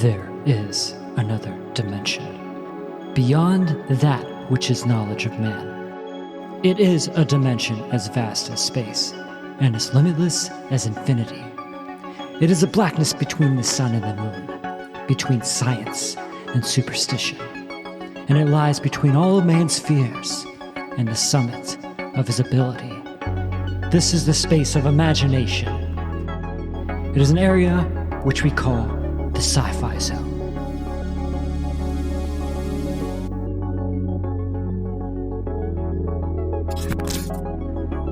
there is another dimension, beyond that which is knowledge of man. It is a dimension as vast as space, and as limitless as infinity. It is a blackness between the sun and the moon, between science and superstition, and it lies between all of man's fears and the summit of his ability. This is the space of imagination. It is an area which we call the Sci-fi Zone.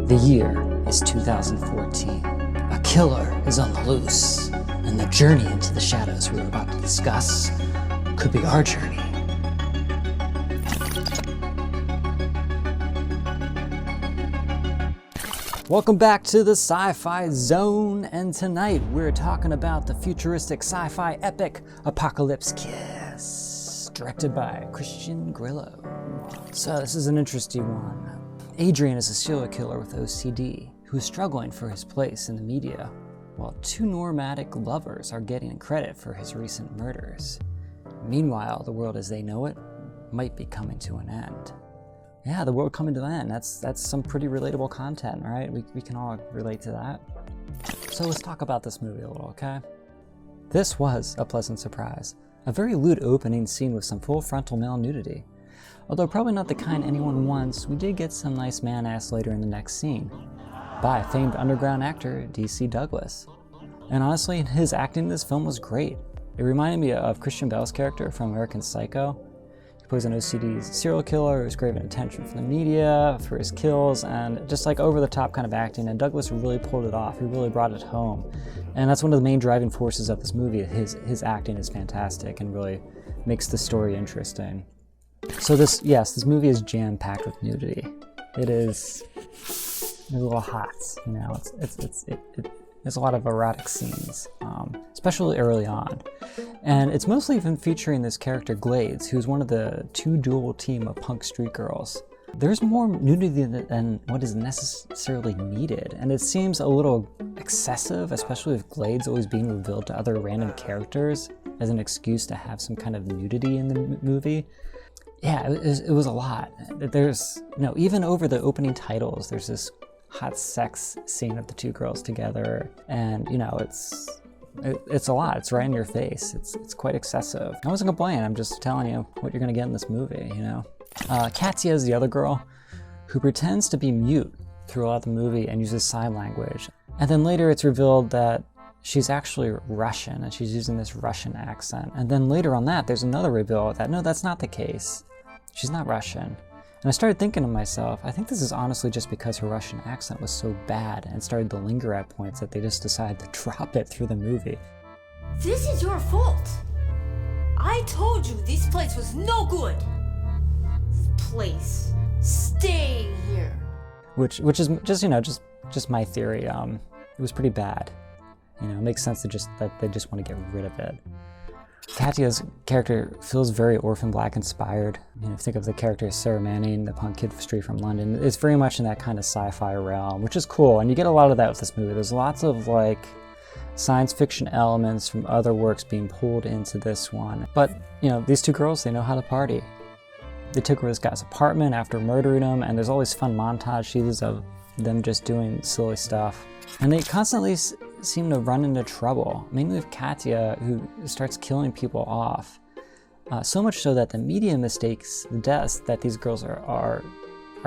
The year is 2014. A killer is on the loose, and the journey into the shadows we are about to discuss could be our journey. Welcome back to the Sci-Fi Zone, and tonight we're talking about the futuristic sci-fi epic Apocalypse Kiss, directed by Grillo. So this is an interesting one. Adrian is a serial killer with O.C.D. who is struggling for his place in the media, while two nomadic lovers are getting credit for his recent murders. Meanwhile, the world as they know it might be coming to an end. Yeah, the world coming to an end. That's some pretty relatable content, right? We can all relate to that. So let's talk about this movie a little, okay? This was a pleasant surprise. A very lewd opening scene with some full frontal male nudity. Although probably not the kind anyone wants, we did get some nice man-ass later in the next scene, by famed underground actor D.C. Douglas. And honestly, his acting in this film was great. It reminded me of Christian Bale's character from American Psycho. He plays an O.C.D. serial killer who's craving attention from the media for his kills, and just like over-the-top kind of acting, and Douglas really pulled it off. He really brought it home. And that's one of the main driving forces of this movie. His acting is fantastic and really makes the story interesting. So this movie is jam-packed with nudity. It's a little hot, you know. There's a lot of erotic scenes, especially early on. And it's mostly even featuring this character Glades, who's one of the two dual team of punk street girls. There's more nudity than what is necessarily needed, and it seems a little excessive, especially with Glades always being revealed to other random characters as an excuse to have some kind of nudity in the movie. Yeah, it was a lot. There's, even over the opening titles, there's this hot sex scene of the two girls together, and it's a lot. It's right in your face. It's quite excessive. I wasn't complaining. I'm just telling you what you're gonna get in this movie. Katya is the other girl who pretends to be mute throughout the movie and uses sign language, and then later it's revealed that she's actually Russian and she's using this Russian accent. And then later on that, there's another reveal that no, that's not the case. She's not Russian. And I started thinking to myself, I think this is honestly just because her Russian accent was so bad and started to linger at points that they just decided to drop it through the movie. This is your fault. I told you this place was no good. This place. Stay here. Which is just my theory. It was pretty bad. It makes sense that they just want to get rid of it. Katya's character feels very Orphan Black inspired. Think of the character Sarah Manning, the punk kid straight from London. It's very much in that kind of sci-fi realm, which is cool. And you get a lot of that with this movie. There's lots of science fiction elements from other works being pulled into this one. But these two girls, they know how to party. They took over this guy's apartment after murdering him, and there's always fun montages of them just doing silly stuff. And they constantly seem to run into trouble, mainly with Katya, who starts killing people off. So much so that the media mistakes the deaths that these girls are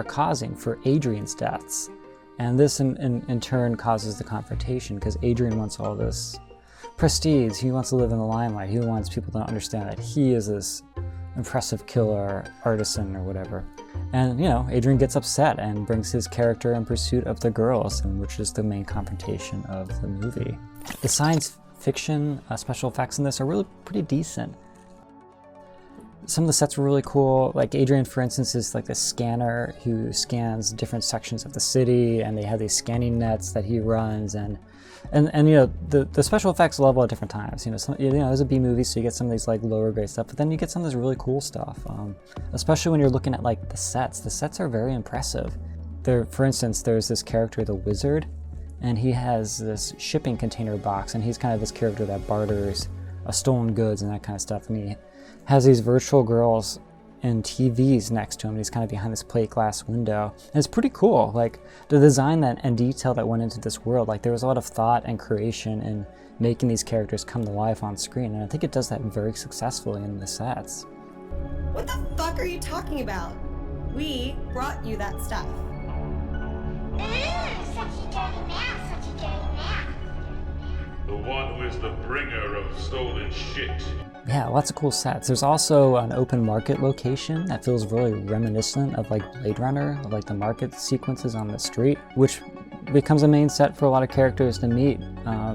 causing for Adrian's deaths. And this in turn causes the confrontation, because Adrian wants all this prestige. He wants to live in the limelight. He wants people to understand that he is this impressive killer, artisan, or whatever. And, Adrian gets upset and brings his character in pursuit of the girls, and which is the main confrontation of the movie. The science fiction special effects in this are really pretty decent. Some of the sets were really cool. Like Adrian, for instance, is like the scanner who scans different sections of the city, and they have these scanning nets that he runs, and the special effects level at different times. There's a B movie, so you get some of these lower grade stuff, but then you get some of this really cool stuff. Especially when you're looking at the sets. The sets are very impressive. For instance, there's this character, the Wizard, and he has this shipping container box, and he's kind of this character that barters stolen goods and that kind of stuff. And he has these virtual girls and TVs next to him. And he's kind of behind this plate glass window. And it's pretty cool. Like the design and detail that went into this world. Like there was a lot of thought and creation in making these characters come to life on screen. And I think it does that very successfully in the sets. What the fuck are you talking about? We brought you that stuff. The one who is the bringer of stolen shit. Yeah, lots of cool sets. There's also an open market location that feels really reminiscent of like Blade Runner, of like the market sequences on the street, which becomes a main set for a lot of characters to meet.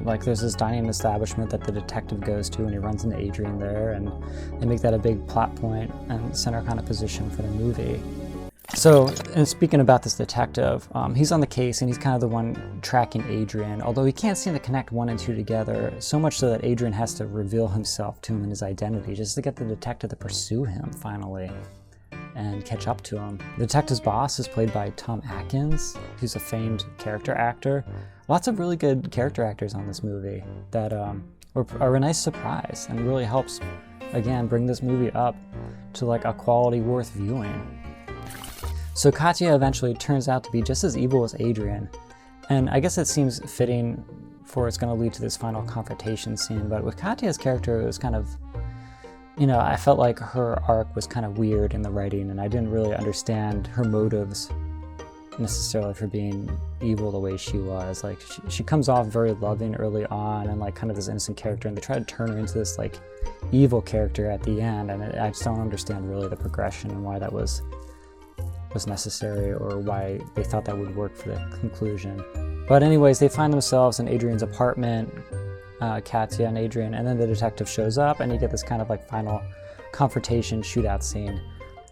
Like there's this dining establishment that the detective goes to and he runs into Adrian there, and they make that a big plot point and center kind of position for the movie. So, and speaking about this detective, he's on the case and he's kind of the one tracking Adrian, although he can't seem to connect 1 and 2 together, so much so that Adrian has to reveal himself to him and his identity just to get the detective to pursue him finally and catch up to him. The detective's boss is played by Tom Atkins, who's a famed character actor. Lots of really good character actors on this movie that are a nice surprise and really helps, again, bring this movie up to like a quality worth viewing. So Katya eventually turns out to be just as evil as Adrian, and I guess it seems fitting for it's going to lead to this final confrontation scene, but with Katya's character it was kind of, you know, I felt like her arc was kind of weird in the writing, and I didn't really understand her motives necessarily for being evil the way she was. Like she comes off very loving early on and like kind of this innocent character, and they try to turn her into this like evil character at the end, and I just don't understand really the progression and why that was necessary or why they thought that would work for the conclusion. But anyways, they find themselves in Adrian's apartment, Katya and Adrian, and then the detective shows up and you get this kind of like final confrontation shootout scene.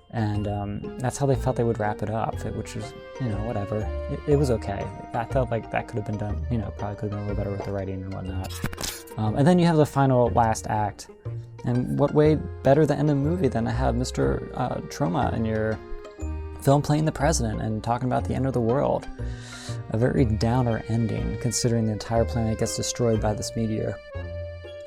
And that's how they felt they would wrap it up, which was, you know, whatever. It was okay. I felt like that could have been done, you know, probably could have been a little better with the writing and whatnot. And then you have the final last act. And what way better to end the movie than to have Mr. Troma in your film playing the president and talking about the end of the world. A very downer ending, considering the entire planet gets destroyed by this meteor.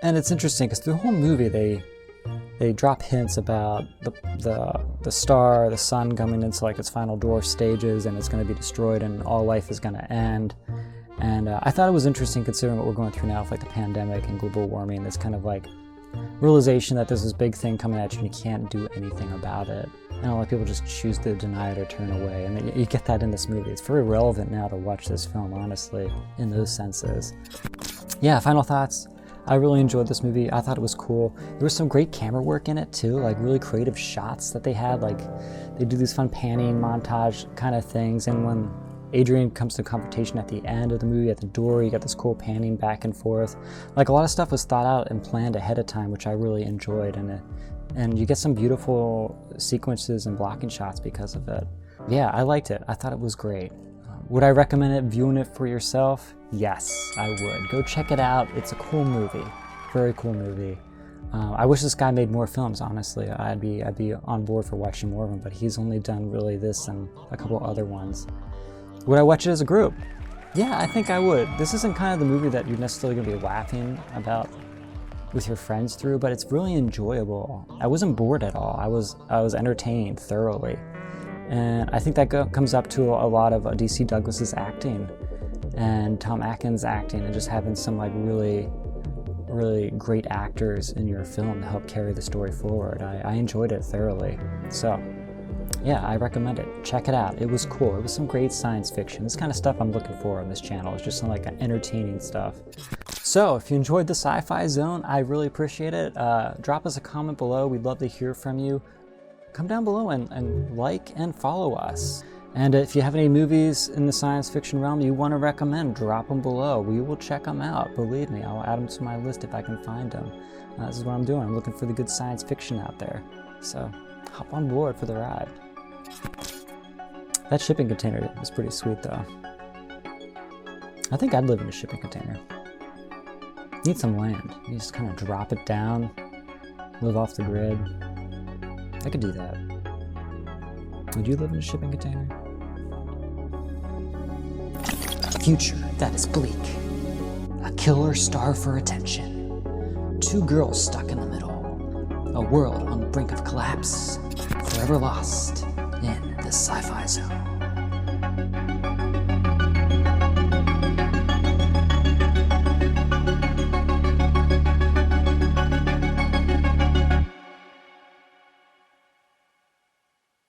And it's interesting because through the whole movie they drop hints about the star, the sun coming into like its final dwarf stages, and it's going to be destroyed and all life is going to end. And I thought it was interesting considering what we're going through now with like the pandemic and global warming, this kind of like realization that there's this big thing coming at you and you can't do anything about it. And a lot of people just choose to deny it or turn away. And you get that in this movie. It's very relevant now to watch this film, honestly, in those senses. Yeah, final thoughts. I really enjoyed this movie. I thought it was cool. There was some great camera work in it too, like really creative shots that they had. Like they do these fun panning montage kind of things. And when Adrian comes to confrontation at the end of the movie at the door, you got this cool panning back and forth. Like a lot of stuff was thought out and planned ahead of time, which I really enjoyed. And you get some beautiful sequences and blocking shots because of it. Yeah, I liked it. I thought it was great. Would I recommend it, viewing it for yourself? Yes, I would. Go check it out. It's a cool movie. Very cool movie. I wish this guy made more films, honestly. I'd be on board for watching more of them, but he's only done really this and a couple other ones. Would I watch it as a group? Yeah, I think I would. This isn't kind of the movie that you're necessarily going to be laughing about with your friends through, but it's really enjoyable. I wasn't bored at all. I was entertained thoroughly. And I think that comes up to a lot of D.C. Douglas's acting and Tom Atkins' acting and just having some like really, really great actors in your film to help carry the story forward. I enjoyed it thoroughly. So yeah, I recommend it. Check it out. It was cool. It was some great science fiction. This kind of stuff I'm looking for on this channel. It's just some like entertaining stuff. So if you enjoyed the Sci-Fi Zone, I really appreciate it. Drop us a comment below. We'd love to hear from you. Come down below and like and follow us. And if you have any movies in the science fiction realm you want to recommend, drop them below. We will check them out. Believe me, I'll add them to my list if I can find them. This is what I'm doing. I'm looking for the good science fiction out there. So hop on board for the ride. That shipping container is pretty sweet though. I think I'd live in a shipping container. Need some land. You just kind of drop it down, live off the grid. I could do that. Would you live in a shipping container? A future that is bleak. A killer starved for attention. 2 two girls stuck in the middle. A world on the brink of collapse, forever lost in the Sci-Fi Zone.